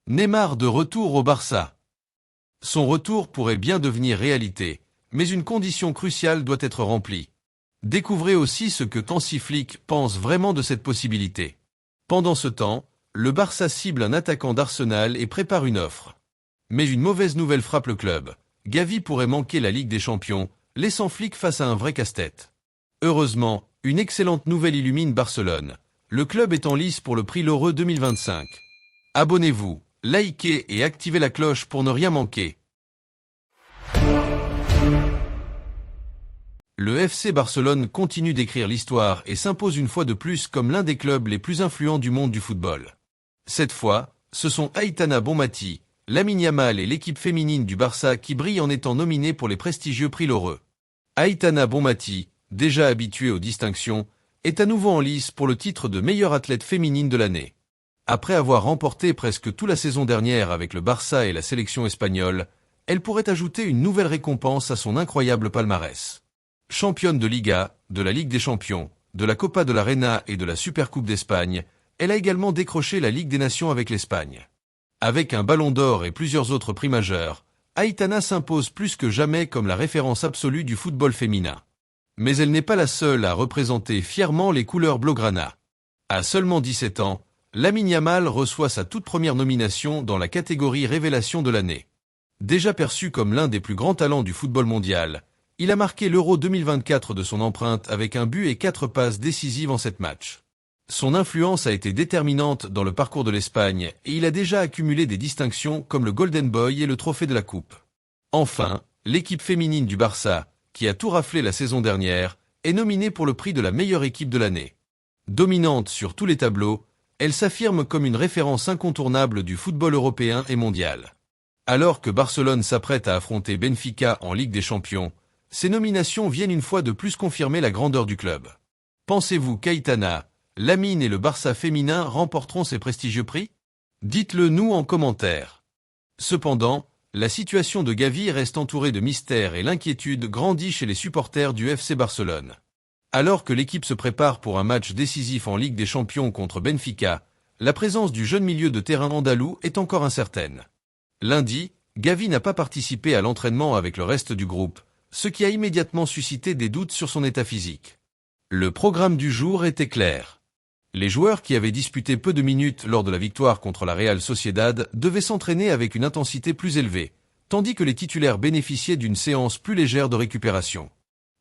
Neymar de retour au Barça. Son retour pourrait bien devenir réalité, mais une condition cruciale doit être remplie. Découvrez aussi ce que Hansi Flick pense vraiment de cette possibilité. Pendant ce temps, le Barça cible un attaquant d'Arsenal et prépare une offre. Mais une mauvaise nouvelle frappe le club. Gavi pourrait manquer la Ligue des Champions, laissant Flick face à un vrai casse-tête. Heureusement, une excellente nouvelle illumine Barcelone. Le club est en lice pour le prix L'Heureux 2025. Abonnez-vous, likez et activez la cloche pour ne rien manquer. Le FC Barcelone continue d'écrire l'histoire et s'impose une fois de plus comme l'un des clubs les plus influents du monde du football. Cette fois, ce sont Aitana Bonmati, Lamine Yamal et l'équipe féminine du Barça qui brillent en étant nominés pour les prestigieux prix L'Heureux. Aitana Bonmati, déjà habituée aux distinctions, est à nouveau en lice pour le titre de meilleure athlète féminine de l'année. Après avoir remporté presque toute la saison dernière avec le Barça et la sélection espagnole, elle pourrait ajouter une nouvelle récompense à son incroyable palmarès. Championne de Liga, de la Ligue des Champions, de la Copa de la Reina et de la Supercoupe d'Espagne, elle a également décroché la Ligue des Nations avec l'Espagne. Avec un ballon d'or et plusieurs autres prix majeurs, Aitana s'impose plus que jamais comme la référence absolue du football féminin. Mais elle n'est pas la seule à représenter fièrement les couleurs blaugrana. À seulement 17 ans, Lamine Yamal reçoit sa toute première nomination dans la catégorie Révélation de l'année. Déjà perçu comme l'un des plus grands talents du football mondial, il a marqué l'Euro 2024 de son empreinte avec un but et 4 passes décisives en 7 matchs. Son influence a été déterminante dans le parcours de l'Espagne et il a déjà accumulé des distinctions comme le Golden Boy et le trophée de la Coupe. Enfin, l'équipe féminine du Barça, qui a tout raflé la saison dernière, est nominée pour le prix de la meilleure équipe de l'année. Dominante sur tous les tableaux, elle s'affirme comme une référence incontournable du football européen et mondial. Alors que Barcelone s'apprête à affronter Benfica en Ligue des Champions, ces nominations viennent une fois de plus confirmer la grandeur du club. Pensez-vous qu'Aitana, Lamine et le Barça féminin remporteront ces prestigieux prix? Dites-le nous en commentaire. Cependant, la situation de Gavi reste entourée de mystères et l'inquiétude grandit chez les supporters du FC Barcelone. Alors que l'équipe se prépare pour un match décisif en Ligue des Champions contre Benfica, la présence du jeune milieu de terrain andalou est encore incertaine. Lundi, Gavi n'a pas participé à l'entraînement avec le reste du groupe, ce qui a immédiatement suscité des doutes sur son état physique. Le programme du jour était clair. Les joueurs qui avaient disputé peu de minutes lors de la victoire contre la Real Sociedad devaient s'entraîner avec une intensité plus élevée, tandis que les titulaires bénéficiaient d'une séance plus légère de récupération.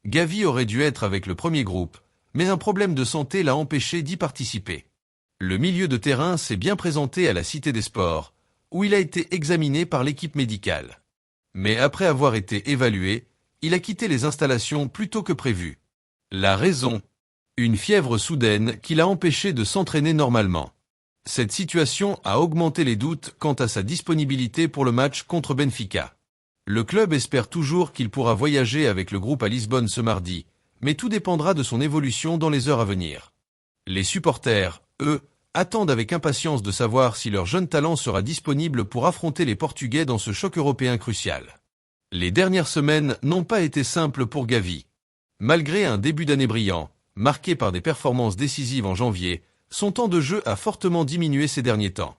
Gavi aurait dû être avec le premier groupe, mais un problème de santé l'a empêché d'y participer. Le milieu de terrain s'est bien présenté à la Cité des Sports, où il a été examiné par l'équipe médicale. Mais après avoir été évalué, il a quitté les installations plus tôt que prévu. La raison ? Une fièvre soudaine qui l'a empêché de s'entraîner normalement. Cette situation a augmenté les doutes quant à sa disponibilité pour le match contre Benfica. Le club espère toujours qu'il pourra voyager avec le groupe à Lisbonne ce mardi, mais tout dépendra de son évolution dans les heures à venir. Les supporters, eux, attendent avec impatience de savoir si leur jeune talent sera disponible pour affronter les Portugais dans ce choc européen crucial. Les dernières semaines n'ont pas été simples pour Gavi. Malgré un début d'année brillant, marqué par des performances décisives en janvier, son temps de jeu a fortement diminué ces derniers temps.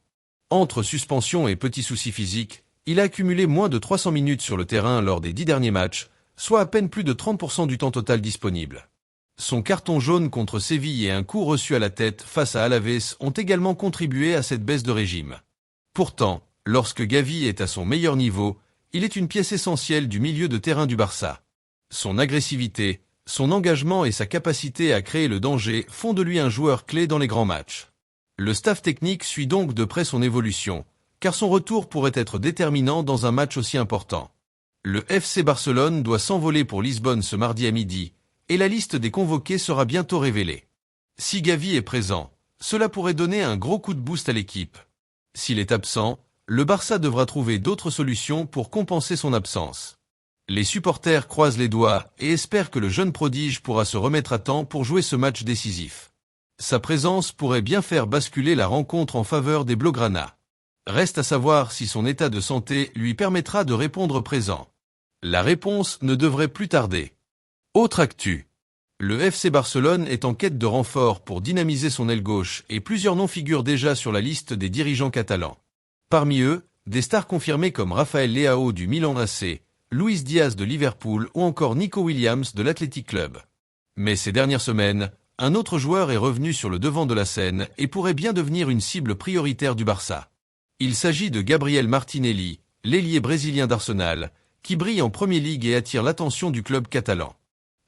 Entre suspension et petits soucis physiques, il a accumulé moins de 300 minutes sur le terrain lors des 10 derniers matchs, soit à peine plus de 30% du temps total disponible. Son carton jaune contre Séville et un coup reçu à la tête face à Alaves ont également contribué à cette baisse de régime. Pourtant, lorsque Gavi est à son meilleur niveau, il est une pièce essentielle du milieu de terrain du Barça. Son agressivité, son engagement et sa capacité à créer le danger font de lui un joueur clé dans les grands matchs. Le staff technique suit donc de près son évolution, car son retour pourrait être déterminant dans un match aussi important. Le FC Barcelone doit s'envoler pour Lisbonne ce mardi à midi, et la liste des convoqués sera bientôt révélée. Si Gavi est présent, cela pourrait donner un gros coup de boost à l'équipe. S'il est absent, le Barça devra trouver d'autres solutions pour compenser son absence. Les supporters croisent les doigts et espèrent que le jeune prodige pourra se remettre à temps pour jouer ce match décisif. Sa présence pourrait bien faire basculer la rencontre en faveur des Blaugrana. Reste à savoir si son état de santé lui permettra de répondre présent. La réponse ne devrait plus tarder. Autre actu. Le FC Barcelone est en quête de renfort pour dynamiser son aile gauche et plusieurs noms figurent déjà sur la liste des dirigeants catalans. Parmi eux, des stars confirmées comme Rafael Leao du Milan AC, Luis Diaz de Liverpool ou encore Nico Williams de l'Athletic Club. Mais ces dernières semaines, un autre joueur est revenu sur le devant de la scène et pourrait bien devenir une cible prioritaire du Barça. Il s'agit de Gabriel Martinelli, l'ailier brésilien d'Arsenal, qui brille en Premier League et attire l'attention du club catalan.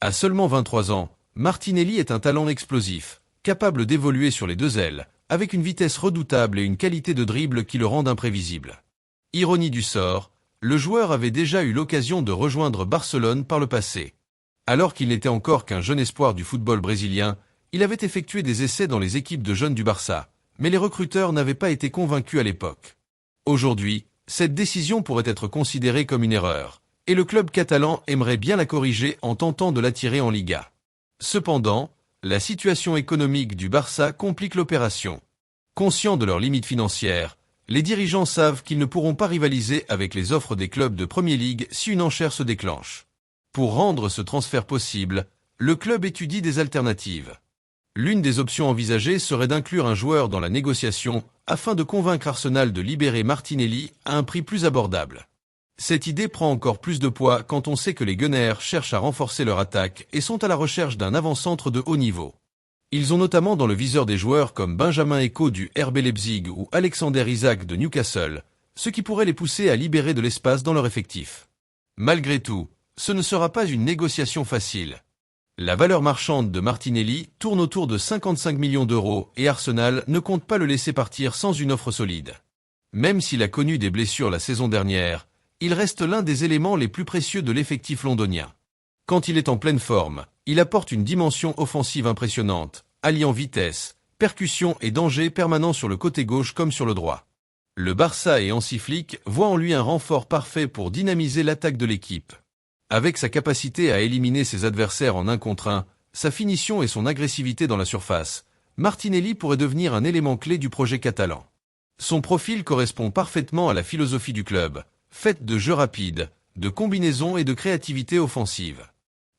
À seulement 23 ans, Martinelli est un talent explosif, capable d'évoluer sur les deux ailes, avec une vitesse redoutable et une qualité de dribble qui le rendent imprévisible. Ironie du sort, le joueur avait déjà eu l'occasion de rejoindre Barcelone par le passé. Alors qu'il n'était encore qu'un jeune espoir du football brésilien, il avait effectué des essais dans les équipes de jeunes du Barça, mais les recruteurs n'avaient pas été convaincus à l'époque. Aujourd'hui, cette décision pourrait être considérée comme une erreur, et le club catalan aimerait bien la corriger en tentant de l'attirer en Liga. Cependant, la situation économique du Barça complique l'opération. Conscients de leurs limites financières, les dirigeants savent qu'ils ne pourront pas rivaliser avec les offres des clubs de Premier League si une enchère se déclenche. Pour rendre ce transfert possible, le club étudie des alternatives. L'une des options envisagées serait d'inclure un joueur dans la négociation afin de convaincre Arsenal de libérer Martinelli à un prix plus abordable. Cette idée prend encore plus de poids quand on sait que les Gunners cherchent à renforcer leur attaque et sont à la recherche d'un avant-centre de haut niveau. Ils ont notamment dans le viseur des joueurs comme Benjamin Eko du RB Leipzig ou Alexander Isak de Newcastle, ce qui pourrait les pousser à libérer de l'espace dans leur effectif. Malgré tout, ce ne sera pas une négociation facile. La valeur marchande de Martinelli tourne autour de 55 millions d'euros et Arsenal ne compte pas le laisser partir sans une offre solide. Même s'il a connu des blessures la saison dernière, il reste l'un des éléments les plus précieux de l'effectif londonien. Quand il est en pleine forme, il apporte une dimension offensive impressionnante, alliant vitesse, percussion et danger permanent sur le côté gauche comme sur le droit. Le Barça et Hansi Flick voient en lui un renfort parfait pour dynamiser l'attaque de l'équipe. Avec sa capacité à éliminer ses adversaires en 1 contre 1, sa finition et son agressivité dans la surface, Martinelli pourrait devenir un élément clé du projet catalan. Son profil correspond parfaitement à la philosophie du club, faite de jeux rapides, de combinaisons et de créativité offensive.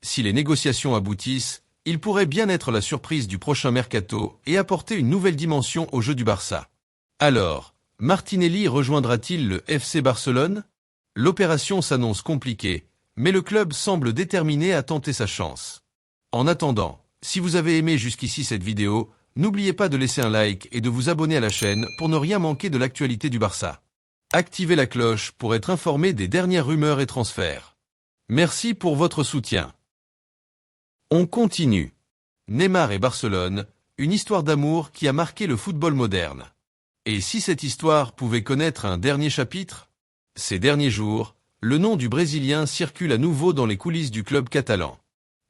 Si les négociations aboutissent, il pourrait bien être la surprise du prochain mercato et apporter une nouvelle dimension au jeu du Barça. Alors, Martinelli rejoindra-t-il le FC Barcelone? L'opération s'annonce compliquée, mais le club semble déterminé à tenter sa chance. En attendant, si vous avez aimé jusqu'ici cette vidéo, n'oubliez pas de laisser un like et de vous abonner à la chaîne pour ne rien manquer de l'actualité du Barça. Activez la cloche pour être informé des dernières rumeurs et transferts. Merci pour votre soutien. On continue. Neymar et Barcelone, une histoire d'amour qui a marqué le football moderne. Et si cette histoire pouvait connaître un dernier chapitre? Ces derniers jours, le nom du Brésilien circule à nouveau dans les coulisses du club catalan.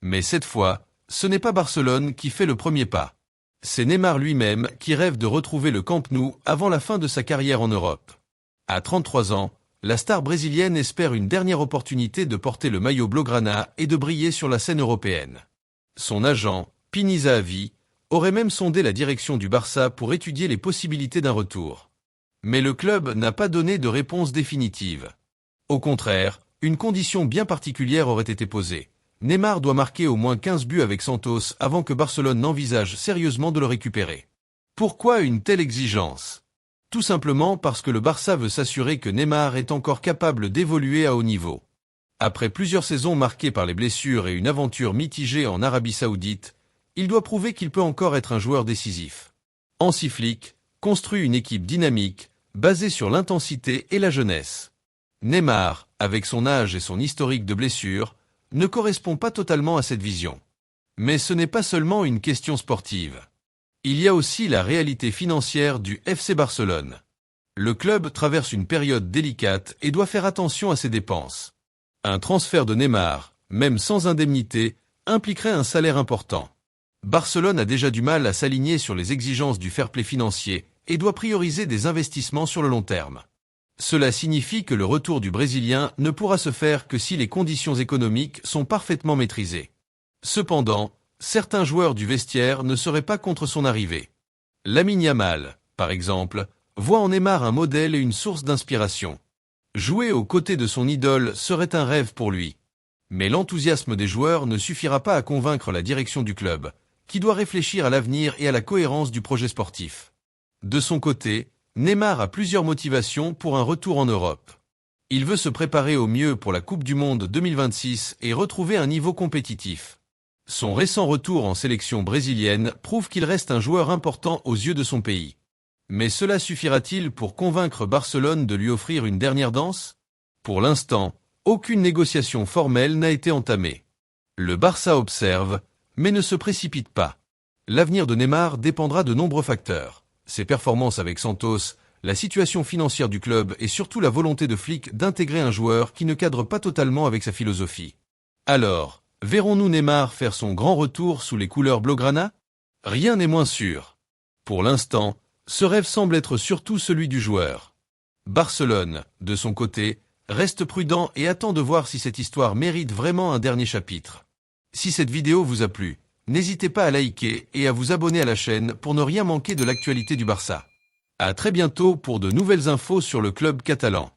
Mais cette fois, ce n'est pas Barcelone qui fait le premier pas. C'est Neymar lui-même qui rêve de retrouver le Camp Nou avant la fin de sa carrière en Europe. À 33 ans, la star brésilienne espère une dernière opportunité de porter le maillot blaugrana et de briller sur la scène européenne. Son agent, Pini Zahavi, aurait même sondé la direction du Barça pour étudier les possibilités d'un retour. Mais le club n'a pas donné de réponse définitive. Au contraire, une condition bien particulière aurait été posée. Neymar doit marquer au moins 15 buts avec Santos avant que Barcelone n'envisage sérieusement de le récupérer. Pourquoi une telle exigence? Tout simplement parce que le Barça veut s'assurer que Neymar est encore capable d'évoluer à haut niveau. Après plusieurs saisons marquées par les blessures et une aventure mitigée en Arabie Saoudite, il doit prouver qu'il peut encore être un joueur décisif. Hansi Flick construit une équipe dynamique, basée sur l'intensité et la jeunesse. Neymar, avec son âge et son historique de blessures, ne correspond pas totalement à cette vision. Mais ce n'est pas seulement une question sportive. Il y a aussi la réalité financière du FC Barcelone. Le club traverse une période délicate et doit faire attention à ses dépenses. Un transfert de Neymar, même sans indemnité, impliquerait un salaire important. Barcelone a déjà du mal à s'aligner sur les exigences du fair-play financier et doit prioriser des investissements sur le long terme. Cela signifie que le retour du Brésilien ne pourra se faire que si les conditions économiques sont parfaitement maîtrisées. Cependant, certains joueurs du vestiaire ne seraient pas contre son arrivée. Lamine Yamal, par exemple, voit en Neymar un modèle et une source d'inspiration. Jouer aux côtés de son idole serait un rêve pour lui. Mais l'enthousiasme des joueurs ne suffira pas à convaincre la direction du club, qui doit réfléchir à l'avenir et à la cohérence du projet sportif. De son côté, Neymar a plusieurs motivations pour un retour en Europe. Il veut se préparer au mieux pour la Coupe du Monde 2026 et retrouver un niveau compétitif. Son récent retour en sélection brésilienne prouve qu'il reste un joueur important aux yeux de son pays. Mais cela suffira-t-il pour convaincre Barcelone de lui offrir une dernière danse? Pour l'instant, aucune négociation formelle n'a été entamée. Le Barça observe, mais ne se précipite pas. L'avenir de Neymar dépendra de nombreux facteurs. Ses performances avec Santos, la situation financière du club et surtout la volonté de Flick d'intégrer un joueur qui ne cadre pas totalement avec sa philosophie. Alors, verrons-nous Neymar faire son grand retour sous les couleurs blaugrana? Rien n'est moins sûr. Pour l'instant, ce rêve semble être surtout celui du joueur. Barcelone, de son côté, reste prudent et attend de voir si cette histoire mérite vraiment un dernier chapitre. Si cette vidéo vous a plu, n'hésitez pas à liker et à vous abonner à la chaîne pour ne rien manquer de l'actualité du Barça. À très bientôt pour de nouvelles infos sur le club catalan.